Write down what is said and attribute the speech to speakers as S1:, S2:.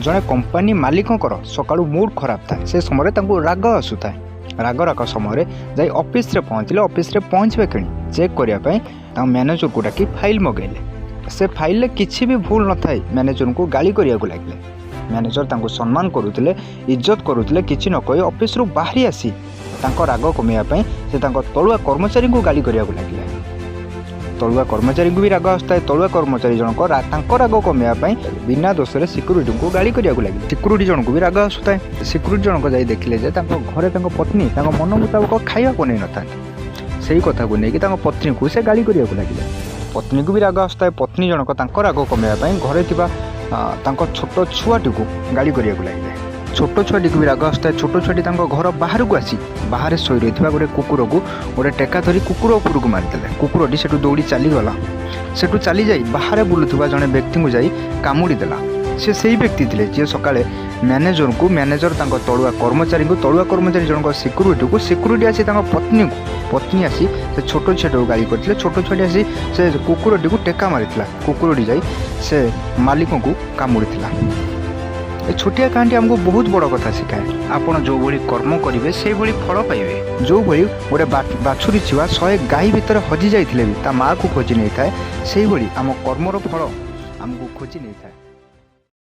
S1: जड़े company मालिकंकर सकाळु mood खराब था से समय राग आसुए राग राग समय जाई ऑफिस रे पहुँचले ऑफिस रे पहुँचे कि चेक करने मैनेजर को डाकी फाइल मगेले से फाइल किसी भी भूल न था मैनेजर को गाली करने लगे मैनेजर तांको सम्मान करुले इज्जत करुले किसी न कही ऑफिस रु बाहरी आसी राग कमेवाई से तलुआ कर्मचारी को गाली करने लगे तलुआ कर्मचारी को भी राग आसता है तलुआ कर्मचारी जनक राग कमेवाई बिना दोष सिक्यूरीटी को गाली करने लगे सिक्यूरीटी जनक भी राग आसता है सिक्यूरीटी जनक जाई देखिले जे घरे पत्नी मन मुताबक खाଇବା बनै न था से कथा को लेकिन पत्नी को से गाली करने लगे पत्नी को भी राग आसता है पत्नी जनक राग कमेवाई घरे छोट छुआटी को गाली करने लगे छोट छुआटी को भी राग आसता है छोट छुआटी घर बाहर को आसी बाहर शोई रही गोटे कुकुर को गोटे टेका धरी कुकुर उपर को मारिदेले कुकुरटी से दौड़ी चलीगला से चली जाई बाहर बुलूवा जड़े व्यक्ति को जाई कामुड़ी देला से व्यक्ति थे जी सकाଳେ मैनेजर तलुआ कर्मचारी जनक सिक्यूरीटी आसी पत्नी आसी से छोट छुआटी को गाली करते छोट छुआटी आसी से कुकुरटी को टेका मारी कुकुरटी जाई से मालिक को कामुड़ी छोटिया कहानी आमको बहुत बड़ कथा शिखाए आपड़ जो भली कर्म करेंगे से भली फल पाइबे जो भली गोटे बाछुरी छुआ 100 गाई भितर हजि जाइथिले भी ता माँ को खोजी नहीं थाए से भली आम कर्मर फल आमको खोजी नहीं थाए।